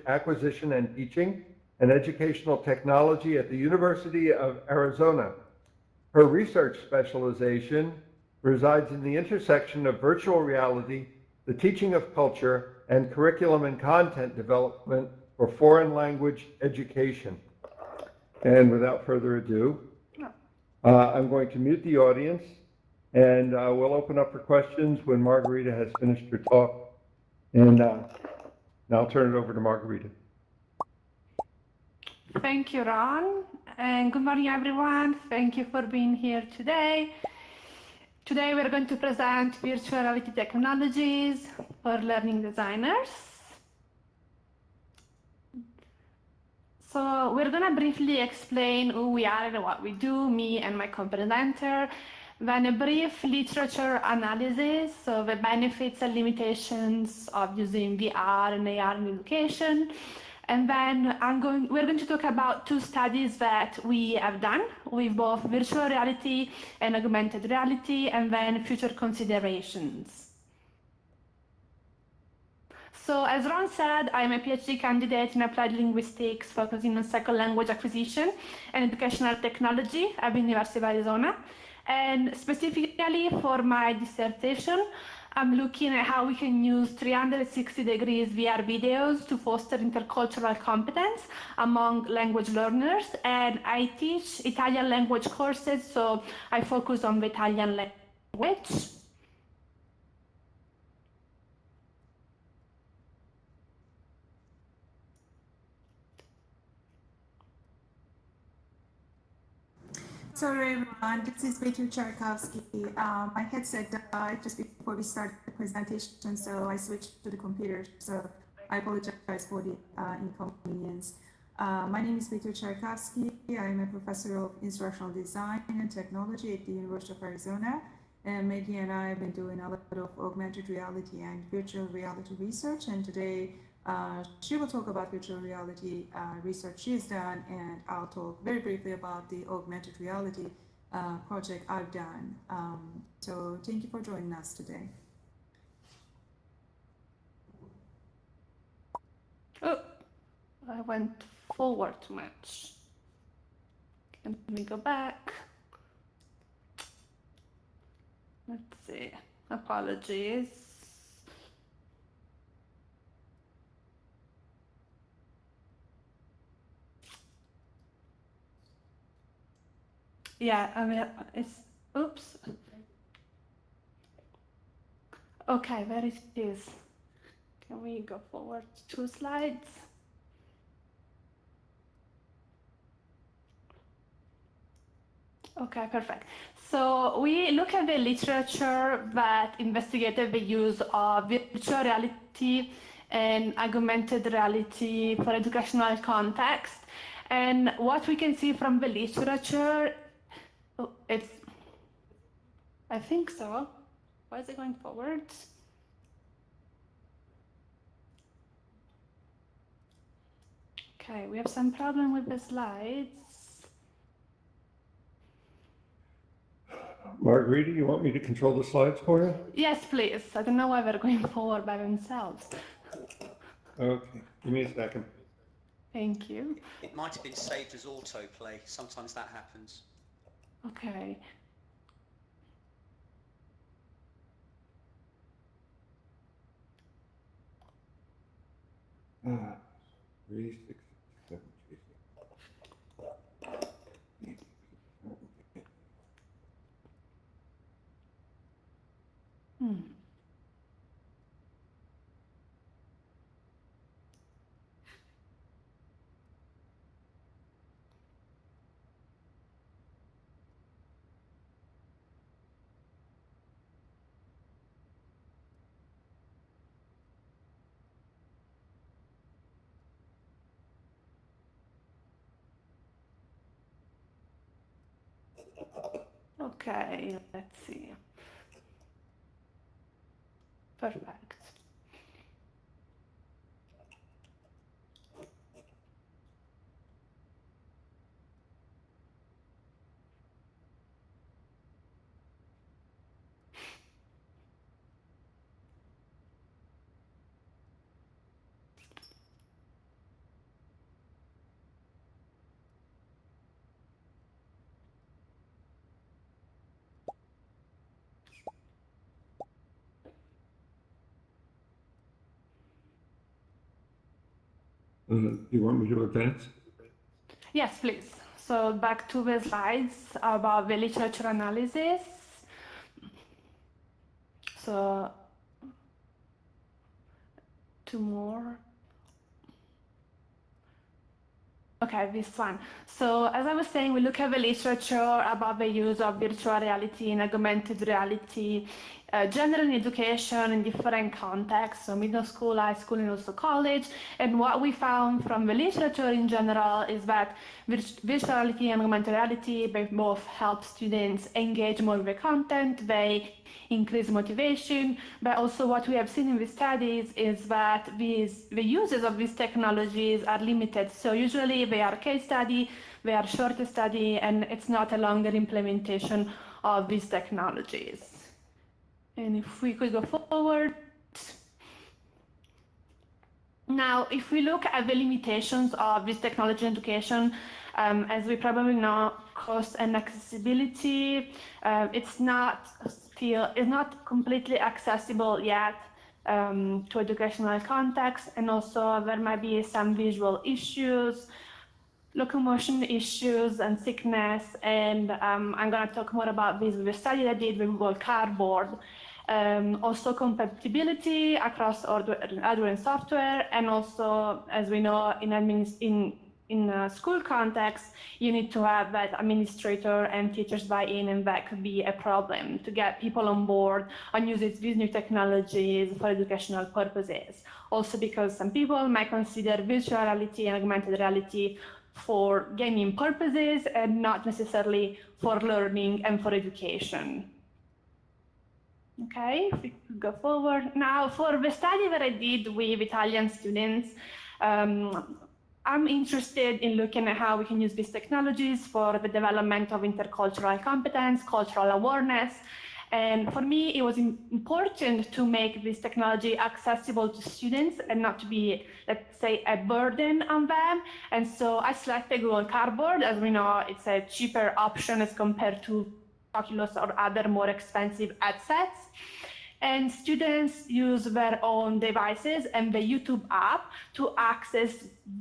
Acquisition and Teaching and Educational Technology at the University of Arizona. Her research specialization resides in the intersection of virtual reality, the teaching of culture, and curriculum and content development for foreign language education. And without further ado, I'm going to mute the audience, and we'll open up for questions when Margherita has finished her talk. And now I'll turn it over to Margherita. Thank you, Ron, and good morning, everyone. Thank you for being here today. Today, we're going to present virtual reality technologies for learning designers. So we're going to briefly explain who we are and what we do, me and my co-presenter. Then a brief literature analysis of the benefits and limitations of using VR and AR in education. And then we're going to talk about two studies that we have done with both virtual reality and augmented reality, and then future considerations. So as Ron said, I'm a PhD candidate in applied linguistics focusing on second language acquisition and educational technology at the University of Arizona. And specifically for my dissertation, I'm looking at how we can use 360 degrees VR videos to foster intercultural competence among language learners. And I teach Italian language courses, so I focus on the Italian language. Sorry, everyone. This is Tchaikovsky. My headset died just before we started the presentation, so I switched to the computer. So I apologize for the inconvenience. My name is Tchaikovsky. I'm a professor of instructional design and technology at the University of Arizona. And Maggie and I have been doing a lot of augmented reality and virtual reality research. And today, she will talk about virtual reality research she's done, and I'll talk very briefly about the augmented reality project I've done. So thank you for joining us today. Oh, I went forward too much. Can we go back? Let's see. Apologies. Yeah, I mean, it's, oops. Okay, there it is. Can we go forward 2 slides? Okay, perfect. So we look at the literature that investigated the use of virtual reality and augmented reality for educational context. And what we can see from the literature, I think so. Why is it going forward? Okay, we have some problem with the slides. Margherita, you want me to control the slides for you? Yes, please. I don't know why they're going forward by themselves. Okay, give me a second. Thank you. It might have been saved as autoplay. Sometimes that happens. Okay. Three, six, seven, Okay, let's see. Perfect. Do you want me to advance? Yes, please. So back to the slides about the literature analysis. So two more. Okay, this one. So as I was saying, we look at the literature about the use of virtual reality and augmented reality, general in education in different contexts, so middle school, high school, and also college. And what we found from the literature in general is that virtual reality and augmented reality, they both help students engage more with the content, they increase motivation, but also what we have seen in the studies is that the uses of these technologies are limited. So usually they are case study, they are short study, and it's not a longer implementation of these technologies. And if we could go forward. Now, if we look at the limitations of this technology in education, as we probably know, cost and accessibility, it's not completely accessible yet to educational context, and also there might be some visual issues, locomotion issues, and sickness, and I'm going to talk more about this with the study I did with Google Cardboard. Also compatibility across hardware and software, and also, as we know, in a school context, you need to have that administrator and teachers buy-in, and that could be a problem to get people on board on using these new technologies for educational purposes. Also because some people might consider virtual reality and augmented reality for gaming purposes and not necessarily for learning and for education. Okay, if we could go forward. Now, for the study that I did with Italian students, I'm interested in looking at how we can use these technologies for the development of intercultural competence, cultural awareness. And for me, it was important to make this technology accessible to students and not to be, let's say, a burden on them. And so I selected Google Cardboard. As we know, it's a cheaper option as compared to Oculus or other more expensive headsets. And students use their own devices and the YouTube app to access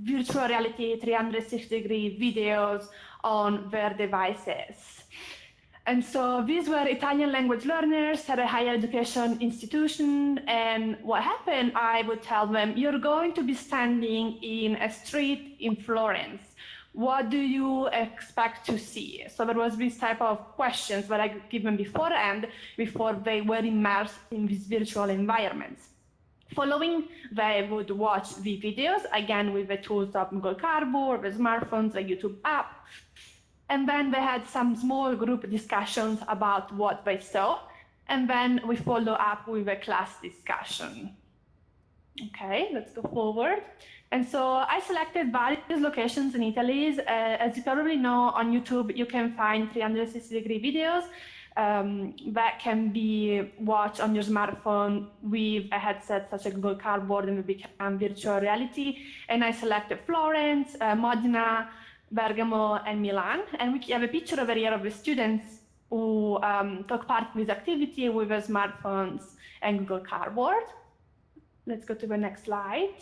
virtual reality 360-degree videos on their devices. And so these were Italian language learners at a higher education institution. And what happened, I would tell them, you're going to be standing in a street in Florence. What do you expect to see? So there was this type of questions that I could give them beforehand, before they were immersed in these virtual environments. Following, they would watch the videos, again with the tools of Google Cardboard, the smartphones, the YouTube app. And then they had some small group discussions about what they saw. And then we follow up with a class discussion. Okay, let's go forward. And so I selected various locations in Italy. As you probably know, on YouTube, you can find 360-degree videos that can be watched on your smartphone with a headset such as Google Cardboard, and will become virtual reality. And I selected Florence, Modena, Bergamo, and Milan. And we have a picture over here of the students who took part in this activity with their smartphones and Google Cardboard. Let's go to the next slide.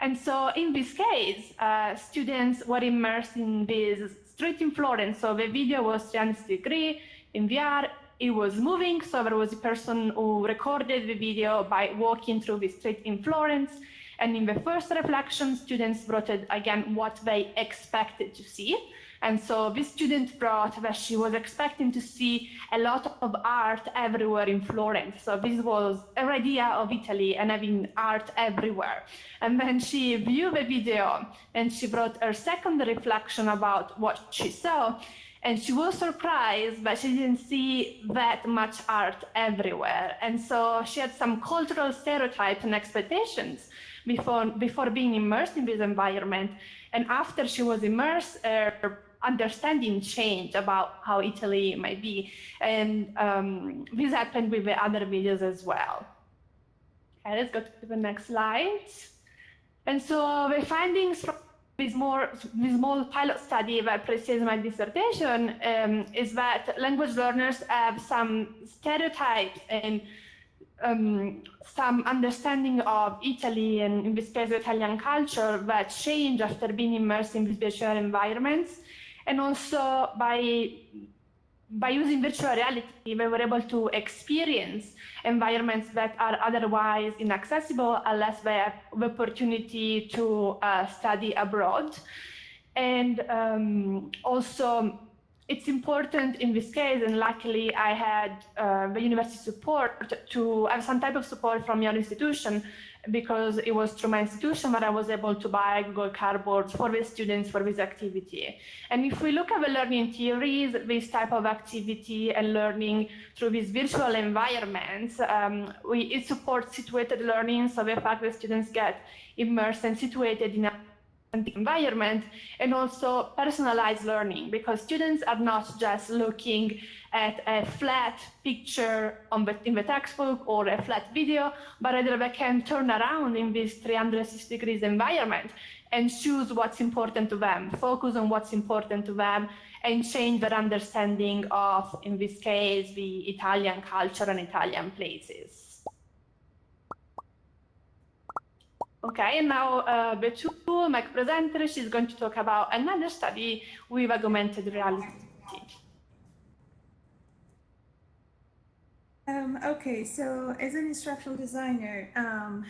And so in this case, students were immersed in this street in Florence. So the video was 360-degree in VR. It was moving. So there was a person who recorded the video by walking through the street in Florence. And in the first reflection, students brought it again what they expected to see. And so this student brought that she was expecting to see a lot of art everywhere in Florence. So this was her idea of Italy and having art everywhere. And then she viewed the video and she brought her second reflection about what she saw. And she was surprised that she didn't see that much art everywhere. And so she had some cultural stereotypes and expectations before being immersed in this environment. And after she was immersed, her understanding changed about how Italy might be. And this happened with the other videos as well. Okay, let's go to the next slide. And so the findings from this small pilot study that precedes my dissertation is that language learners have some stereotypes and some understanding of Italy and in this case Italian culture that changed after being immersed in these virtual environments, and also by using virtual reality, we were able to experience environments that are otherwise inaccessible unless they have the opportunity to study abroad. And also, it's important in this case, and luckily I had the university support to have some type of support from your institution, because it was through my institution that I was able to buy Google Cardboard for the students for this activity. And if we look at the learning theories, this type of activity and learning through these virtual environments, it supports situated learning, so the fact that students get immersed and situated in a environment, and also personalized learning, because students are not just looking at a flat picture in the textbook or a flat video, but rather they can turn around in this 360 degrees environment and choose what's important to them, focus on what's important to them, and change their understanding of, in this case, the Italian culture and Italian places. Okay, and now Betu, my presenter, she's going to talk about another study with augmented reality. Okay, so as an instructional designer,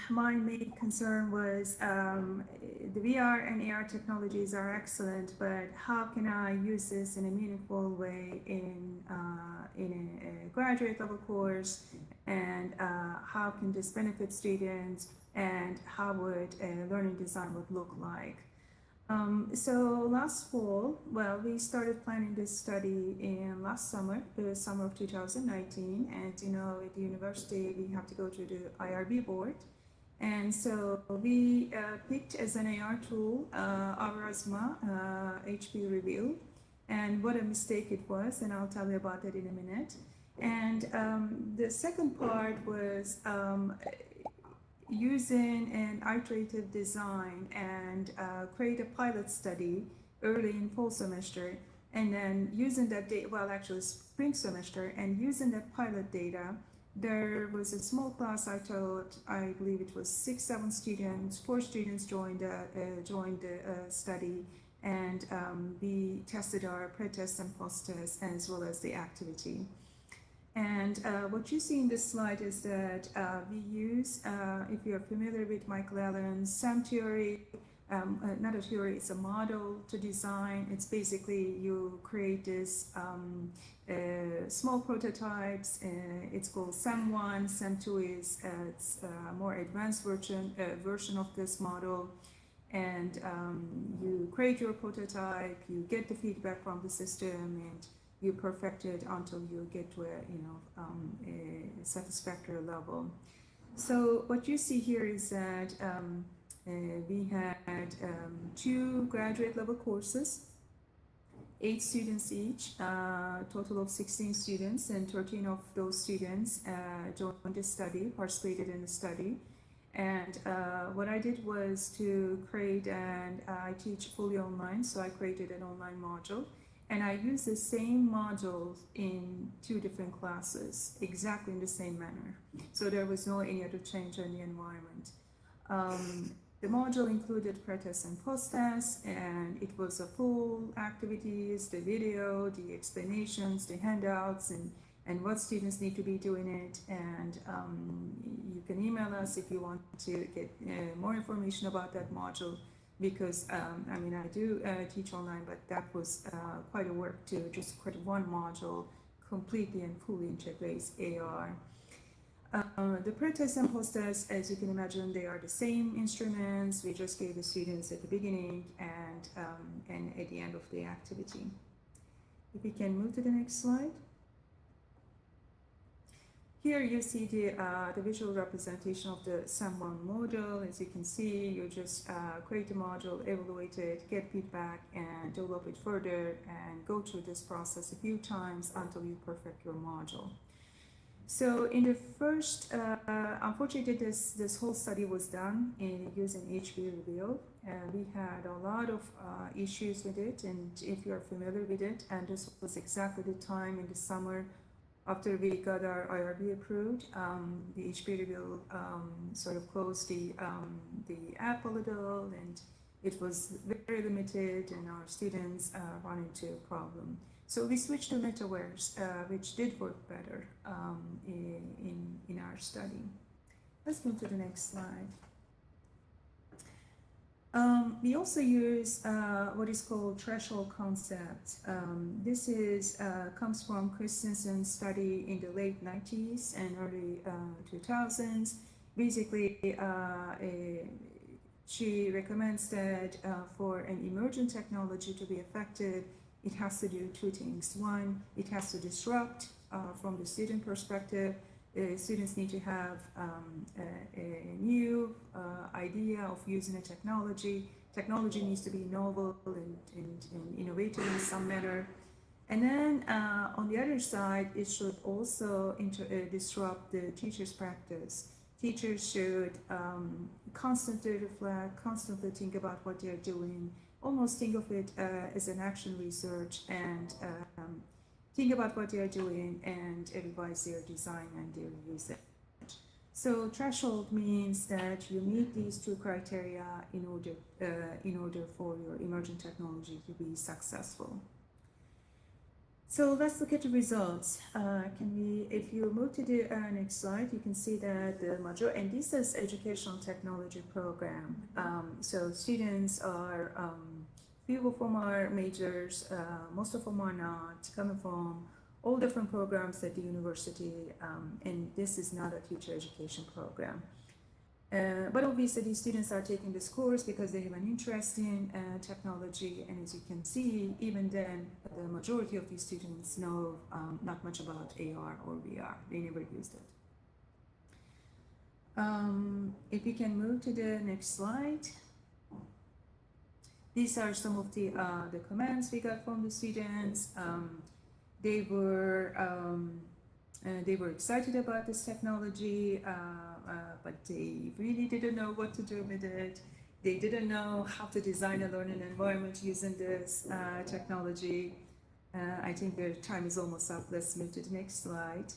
my main concern was the VR and AR technologies are excellent, but how can I use this in a meaningful way in a graduate level course, and how can this benefit students, and how would a learning design would look like? So last fall, well, we started planning this study in last summer, the summer of 2019, and you know, at the university, we have to go to the IRB board. And so we picked as an AR tool, Aurasma HP Reveal, and what a mistake it was, and I'll tell you about that in a minute. And the second part was using an iterative design and create a pilot study early in fall semester, and then using that data, well, actually spring semester, and using that pilot data. There was a small class, I believe it was 6-7 students, 4 students joined the study, and we tested our pre-test and post-test as well as the activity. And what you see in this slide is that we use, if you're familiar with Michael Allen's SAM theory, not a theory, it's a model to design. It's basically you create this small prototypes. It's called SAM1. SAM2 is it's a more advanced version of this model. And you create your prototype, you get the feedback from the system, and you perfect it until you get to a satisfactory level. So what you see here is that we had 2 graduate level courses, 8 students each, total of 16 students, and 13 of those students joined the study, participated in the study. And what I did was to create, and I teach fully online, so I created an online module. And I use the same modules in 2 different classes, exactly in the same manner. So there was no any other change in the environment. The module included pre-test and post-test, and it was a full activities, the video, the explanations, the handouts, and what students need to be doing it. And you can email us if you want to get more information about that module. Because, I mean, I do teach online, but that was quite a work to just create one module completely and fully integrates AR. The pre-test and post-test, as you can imagine, they are the same instruments. We just gave the students at the beginning and at the end of the activity. If we can move to the next slide. Here you see the visual representation of the SAM1 module. As you can see, you just create a module, evaluate it, get feedback, and develop it further, and go through this process a few times until you perfect your module. So in the first, unfortunately, this whole study was done using HP Reveal. We had a lot of issues with it, and if you're familiar with it, and this was exactly the time in the summer After we got our IRB approved, the HP review sort of closed the app a little, and it was very limited, and our students run into a problem. So we switched to Metawares, which did work better in our study. Let's move to the next slide. We also use what is called threshold concept. This is comes from Christensen's study in the late 90s and early 2000s. Basically, she recommends that for an emergent technology to be effective, it has to do two things. One, it has to disrupt from the student perspective. Students need to have a new idea of using a technology. Technology needs to be novel and innovative in some manner. And then on the other side, it should also disrupt the teacher's practice. Teachers should constantly reflect, constantly think about what they're doing, almost think of it as an action research, and think about what they're doing and revise their design and their usage. So threshold means that you meet these two criteria in order for your emergent technology to be successful. So let's look at the results. If you move to the next slide, you can see that the majority, and this is educational technology program. So students are, few of them are majors, most of them are not, coming from all different programs at the university, and this is not a teacher education program. But obviously these students are taking this course because they have an interest in technology, and as you can see, even then, the majority of these students know not much about AR or VR. They never used it. If you can move to the next slide. These are some of the comments we got from the students. They were excited about this technology, but they really didn't know what to do with it. They didn't know how to design a learning environment using this technology. I think their time is almost up. Let's move to the next slide.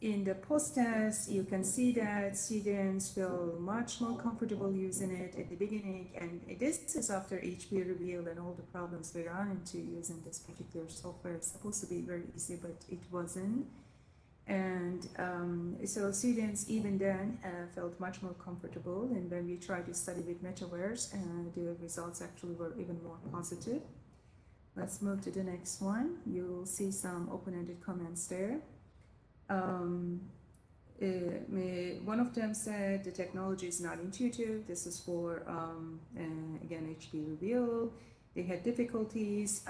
In the post-test, you can see that students feel much more comfortable using it at the beginning, and this is after each peer review and all the problems we run into using this particular software. It's supposed to be very easy, but it wasn't. And so students even then felt much more comfortable, and when we tried to study with Metawares, the results actually were even more positive. Let's move to the next one. You'll see some open-ended comments there. One of them said the technology is not intuitive. This is for, again, HP reveal. They had difficulties,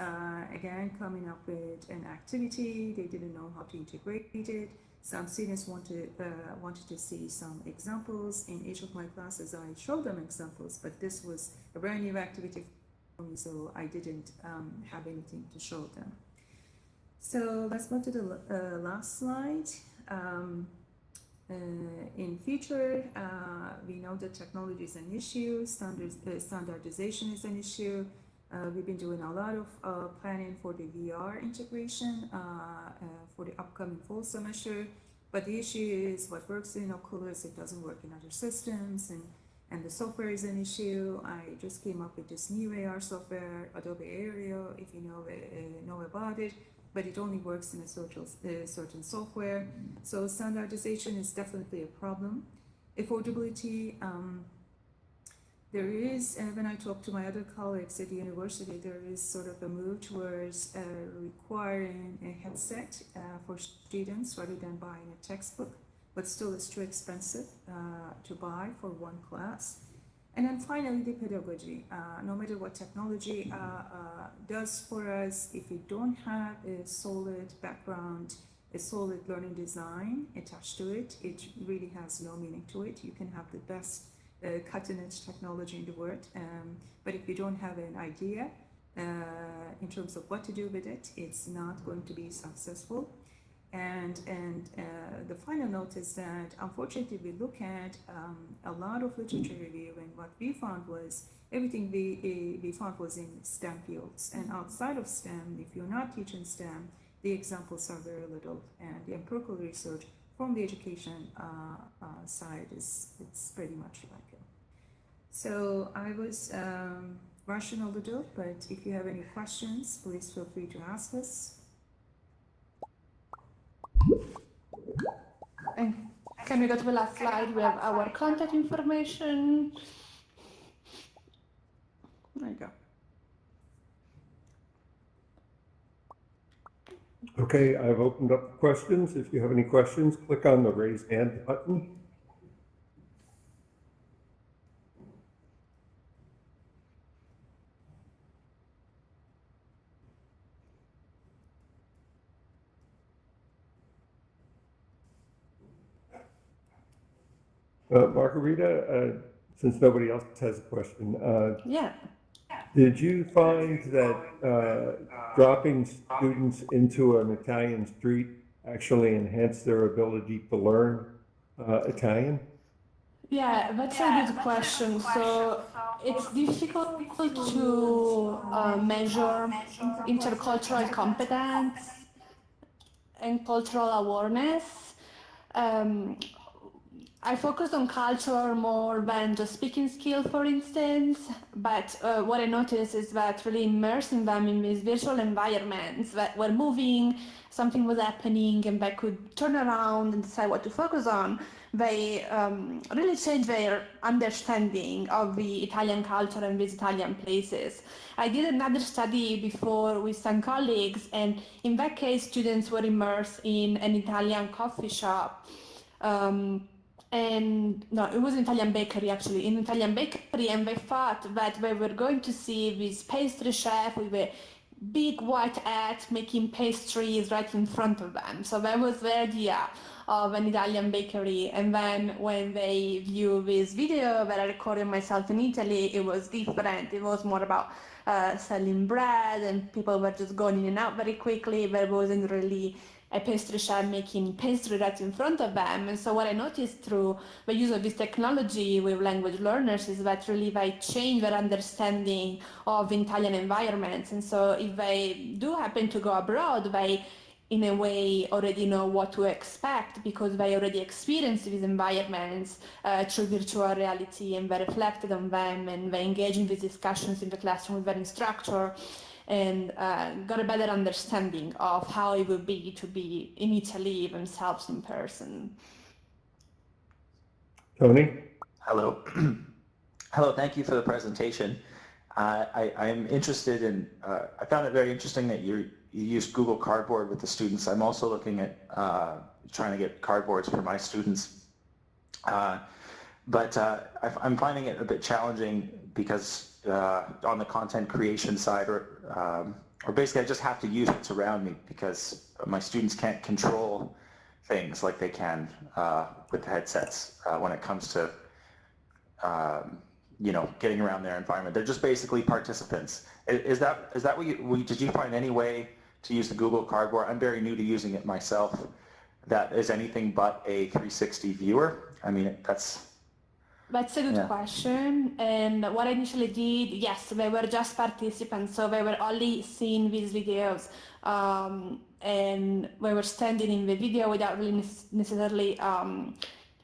again, coming up with an activity. They didn't know how to integrate it. Some students wanted to see some examples. In each of my classes, I showed them examples, but this was a brand new activity for me, so I didn't have anything to show them. So let's move to the last slide. In future, we know that technology is an issue, standardization is an issue. We've been doing a lot of planning for the VR integration for the upcoming fall semester, but the issue is what works in Oculus, it doesn't work in other systems, and the software is an issue. I just came up with this new AR software, Adobe Aereo, if you know about it, but it only works in a certain software. So standardization is definitely a problem. Affordability, there is, when I talk to my other colleagues at the university, there is sort of a move towards requiring a headset for students rather than buying a textbook, but still it's too expensive to buy for one class. And then finally, the pedagogy. No matter what technology does for us, if you don't have a solid background, a solid learning design attached to it, it really has no meaning to it. You can have the best cutting-edge technology in the world, but if you don't have an idea in terms of what to do with it, it's not going to be successful. And the final note is that, unfortunately, we look at a lot of literature review, and what we found was everything we found was in STEM fields. And outside of STEM, if you're not teaching STEM, the examples are very little, and the empirical research from the education side it's pretty much like it. So I was rushing a little, but if you have any questions, please feel free to ask us. And can we go to the last slide? We have our contact information. There you go. Okay, I've opened up questions. If you have any questions, click on the raise hand button. Margherita, since nobody else has a question, Yeah. did you find that dropping students into an Italian street actually enhanced their ability to learn Italian? Yeah, that's a good question. So it's difficult to measure intercultural competence and cultural awareness. Um, I focused on culture more than just speaking skill, for instance, but what I noticed is that really immersing them in these virtual environments that were moving, something was happening, and they could turn around and decide what to focus on, they really changed their understanding of the Italian culture and these Italian places. I did another study before with some colleagues, and in that case, students were immersed in an Italian coffee shop. And no, it was an Italian bakery actually, in an Italian bakery, and they thought that they were going to see this pastry chef with a big white hat making pastries right in front of them. So that was the idea of an Italian bakery. And then when they view this video that I recorded myself in Italy, it was different. It was more about selling bread, and people were just going in and out very quickly. There wasn't really a pastry chef making pastry right in front of them. And so what I noticed through the use of this technology with language learners is that really they change their understanding of Italian environments. And so if they do happen to go abroad, they in a way already know what to expect because they already experienced these environments through virtual reality, and they reflected on them, and they engage in these discussions in the classroom with their instructor, and got a better understanding of how it would be to be in Italy themselves in person. Tony? Hello. Hello, thank you for the presentation. I'm interested in, I found it very interesting that you used Google Cardboard with the students. I'm also looking at trying to get cardboards for my students. But I'm finding it a bit challenging because on the content creation side, or basically I just have to use what's around me because my students can't control things like they can with the headsets when it comes to you know, getting around their environment. They're just basically participants. Is that what did you find any way to use the Google Cardboard? I'm very new to using it myself. That is anything but a 360 viewer. I mean, that's a good question. And what I initially did, yes, they were just participants, so they were only seeing these videos, and they were standing in the video without really necessarily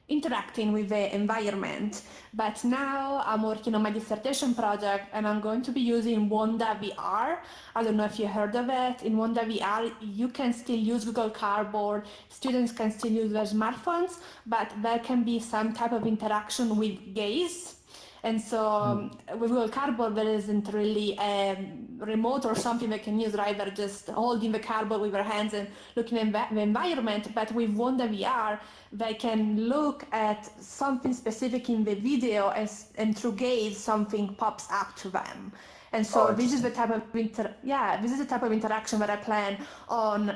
interacting with the environment. But now I'm working on my dissertation project, and I'm going to be using Wanda VR. I don't know if you heard of it. In Wanda VR, you can still use Google Cardboard. Students can still use their smartphones, but there can be some type of interaction with gaze. And so with Google Cardboard, there isn't really a remote or something they can use, right? They're just holding the cardboard with their hands and looking at the environment. But with Wanda VR, they can look at something specific in the video, and through gaze, something pops up to them. And so this is the type of interaction that I plan on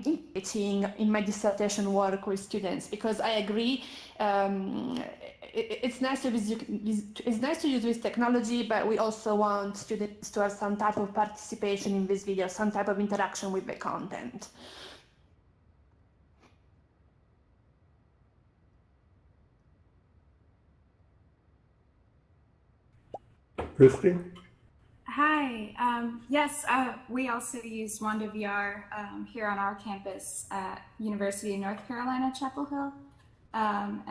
integrating in my dissertation work with students, because I agree. It's nice to use this technology, but we also want students to have some type of participation in this video, some type of interaction with the content. Christy? Hi, Yes, we also use Wanda VR here on our campus at University of North Carolina, Chapel Hill, and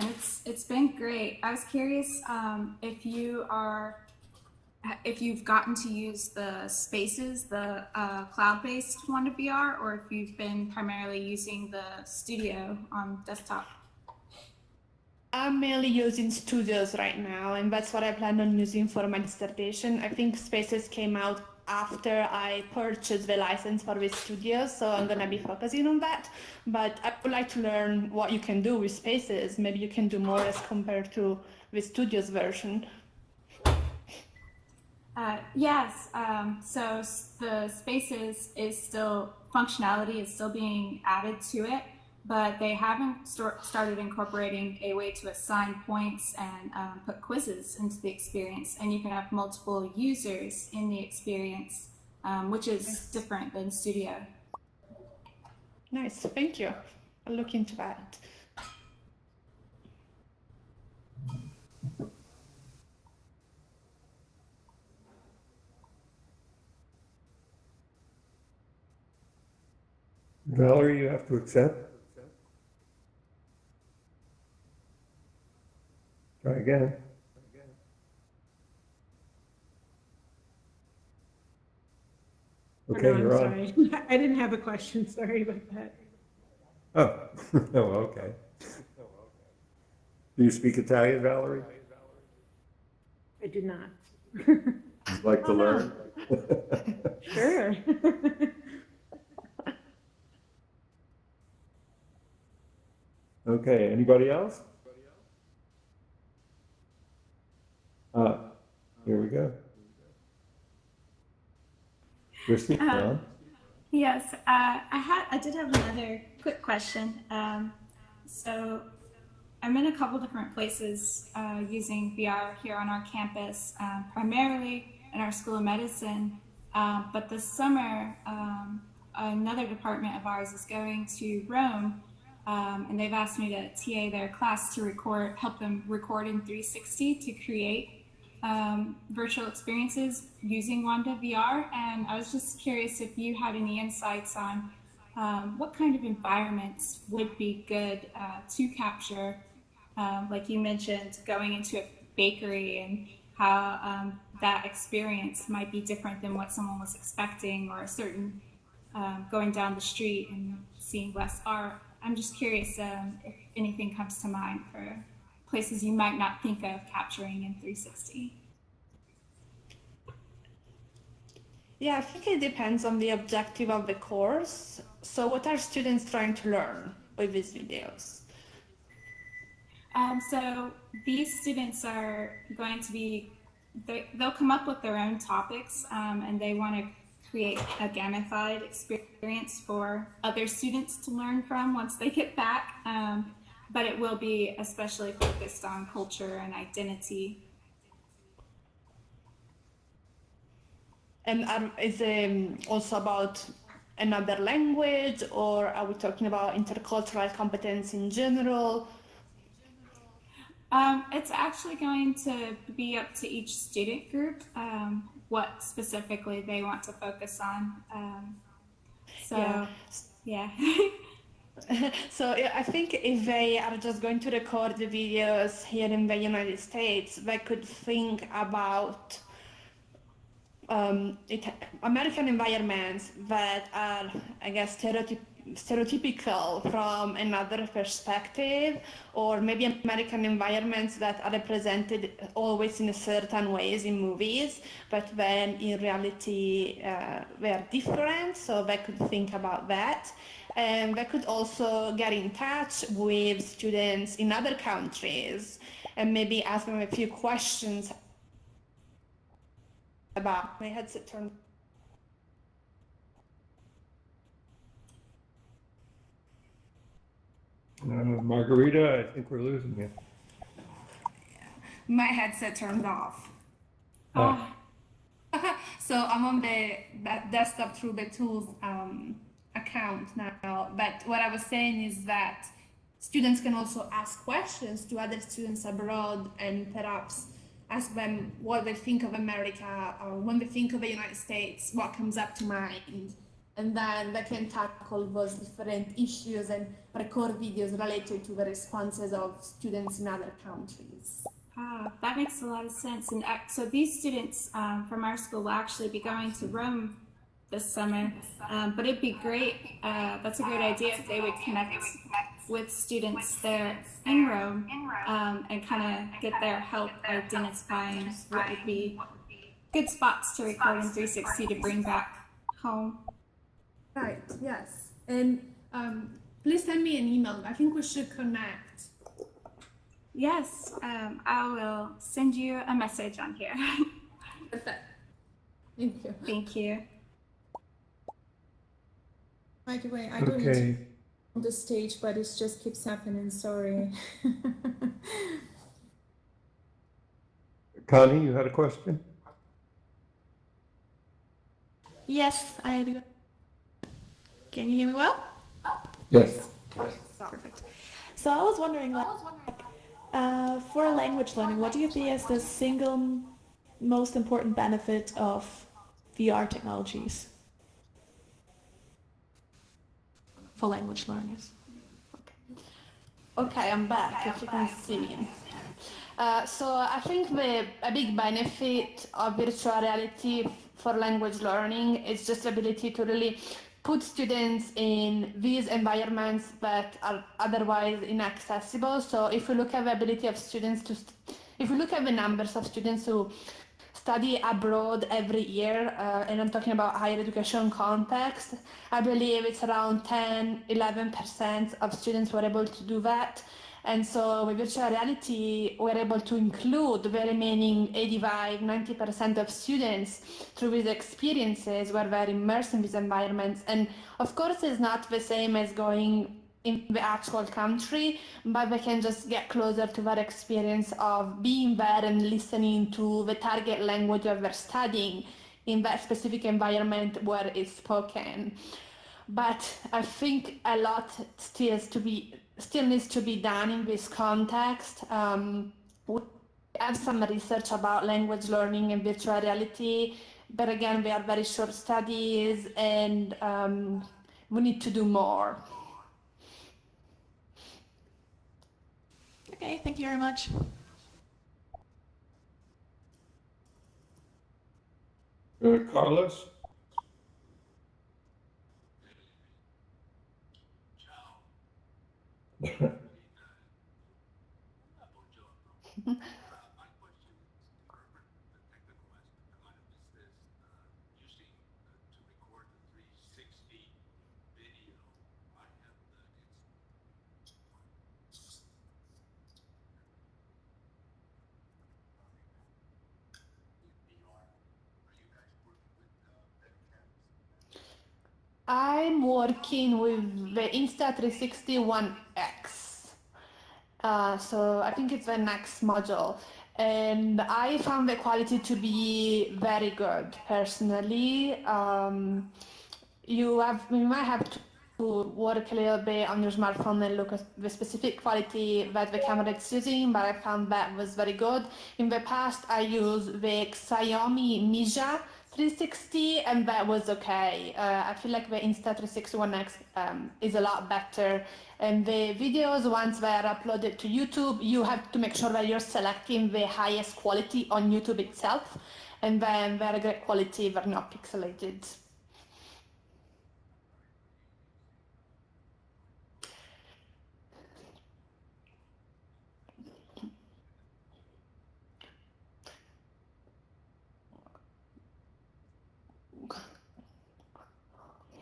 it's been great. I was curious if you've gotten to use the spaces, the cloud-based Wanda VR, or if you've been primarily using the studio on desktop. I'm mainly using Studios right now, and that's what I plan on using for my dissertation. I think Spaces came out after I purchased the license for the Studios, so I'm going to be focusing on that. But I would like to learn what you can do with Spaces. Maybe you can do more as compared to the Studios version. Yes, so the Spaces is still, functionality is still being added to it, but they haven't started incorporating a way to assign points and put quizzes into the experience, and you can have multiple users in the experience, which is different than Studio. Nice, thank you. I'll look into that. Valerie, you have to accept. Try again. Okay, Oh, no, you're on. sorry. I didn't have a question. Sorry about that. Oh, oh, okay. Do you speak Italian, Valerie? I do not. You'd like to learn? Sure. Okay, anybody else? Here we go. Christy, on. Yes, I did have another quick question. So I'm in a couple different places using VR here on our campus, primarily in our School of Medicine. But this summer, another department of ours is going to Rome, and they've asked me to TA their class to help them record in 360 to create virtual experiences using Wanda VR. And I was just curious if you had any insights on what kind of environments would be good to capture, like you mentioned, going into a bakery and how that experience might be different than what someone was expecting, or a certain going down the street and seeing less art. I'm just curious if anything comes to mind for places you might not think of capturing in 360. Yeah, I think it depends on the objective of the course. So what are students trying to learn with these videos? So these students are going to be, they'll come up with their own topics, and they want to create a gamified experience for other students to learn from once they get back. But it will be especially focused on culture and identity. And is it also about another language, or are we talking about intercultural competence in general? It's actually going to be up to each student group what specifically they want to focus on. Yeah. So I think if they are just going to record the videos here in the United States, they could think about American environments that are, I guess, stereotypical from another perspective, or maybe American environments that are represented always in a certain ways in movies, but then in reality they are different, so they could think about that. And they could also get in touch with students in other countries and maybe ask them a few questions about my headset turned. Margherita, I think we're losing you. My headset turned off. Oh. So I'm on the desktop through the tools account now. But what I was saying is that students can also ask questions to other students abroad, and perhaps ask them what they think of America, or when they think of the United States, what comes up to mind. And then they can tackle those different issues and record videos related to the responses of students in other countries. Ah, that makes a lot of sense. And so these students from our school will actually be going to Rome this summer, but it'd be great, that's a great idea if they would connect with students there in Rome and kind of get their help identifying what would be good spots to record in 360 to bring back home. Right, yes. And please send me an email. I think we should connect. Yes, I will send you a message on here. Perfect. Thank you. Thank you. By the way, I don't need Okay. to on the stage, but it just keeps happening. Sorry. Connie, you had a question? Yes, I do. Can you hear me well? Yes. Perfect. So I was wondering, for language learning, what do you see as the single most important benefit of VR technologies for language learners? Okay, I'm back, if you can see me. So I think a big benefit of virtual reality for language learning is just the ability to really put students in these environments that are otherwise inaccessible. So if we look at the ability of students to, if we look at the numbers of students who study abroad every year, and I'm talking about higher education context, I believe it's around 10-11% of students were able to do that. And so with virtual reality, we're able to include the remaining 85-90% of students through these experiences where they're immersed in these environments. And of course, it's not the same as going in the actual country, but they can just get closer to that experience of being there and listening to the target language that they're studying in that specific environment where it's spoken. But I think a lot still needs to be done in this context. We have some research about language learning and virtual reality, but again, they are very short studies, and we need to do more. Okay, thank you very much. Carlos? I'm working with the Insta360 One X. So I think it's the next module. And I found the quality to be very good personally. You might have to work a little bit on your smartphone and look at the specific quality that the camera is using, but I found that was very good. In the past, I used the Xiaomi Mija 360, and that was okay. I feel like the Insta360 One X is a lot better. And the videos, once they are uploaded to YouTube, you have to make sure that you're selecting the highest quality on YouTube itself, and then they're great quality, they're not pixelated.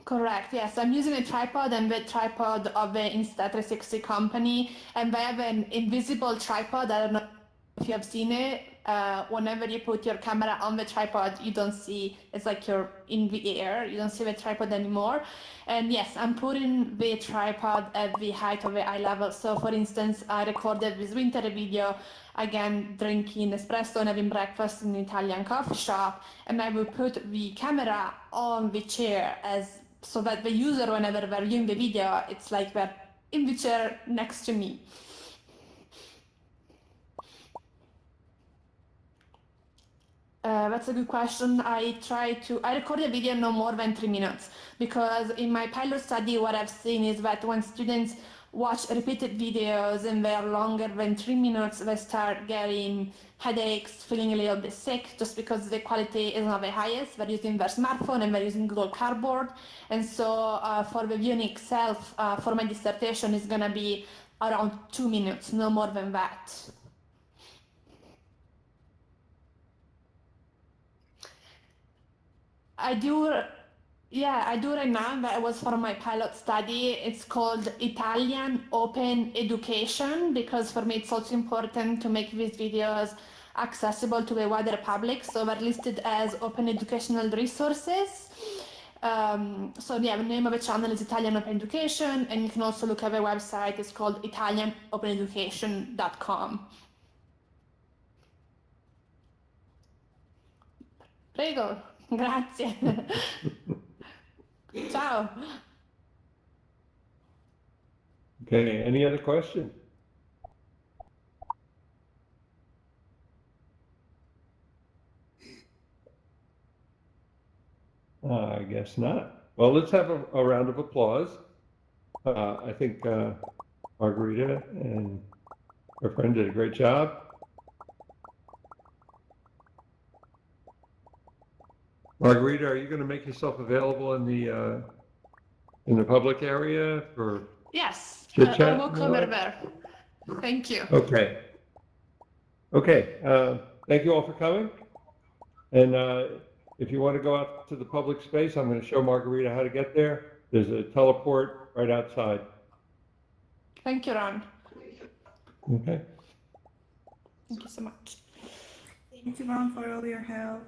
Correct, yes. I'm using a tripod and the tripod of the Insta360 company, and they have an invisible tripod. I don't know if you have seen it. Whenever you put your camera on the tripod, you don't see, it's like you're in the air, you don't see the tripod anymore. And yes, I'm putting the tripod at the height of the eye level. So for instance, I recorded this winter video, again, drinking espresso and having breakfast in an Italian coffee shop, and I will put the camera on the chair so that the user, whenever they're viewing the video, it's like they're in the chair next to me. That's a good question. I record a video no more than 3 minutes, because in my pilot study, what I've seen is that when students watch repeated videos and they're longer than 3 minutes, they start getting headaches, feeling a little bit sick, just because the quality is not the highest. They're using their smartphone and they're using Google Cardboard. And so for the viewing itself, for my dissertation, is going to be around 2 minutes, no more than that. I do right now. That was for my pilot study. It's called Italian Open Education, because for me it's also important to make these videos accessible to the wider public. So they're listed as open educational resources. So yeah, the name of the channel is Italian Open Education, and you can also look at the website. It's called italianopeneducation.com. Prego, grazie. Ciao. Okay, any other questions? I guess not. Well, let's have a round of applause. I think Margherita and her friend did a great job. Margherita, are you going to make yourself available in the public area for Yes, chit chat? I will come over there. Thank you. Okay. Okay. Thank you all for coming. And if you want to go out to the public space, I'm going to show Margherita how to get there. There's a teleport right outside. Thank you, Ron. Okay. Thank you so much. Thank you, Ron, for all your help.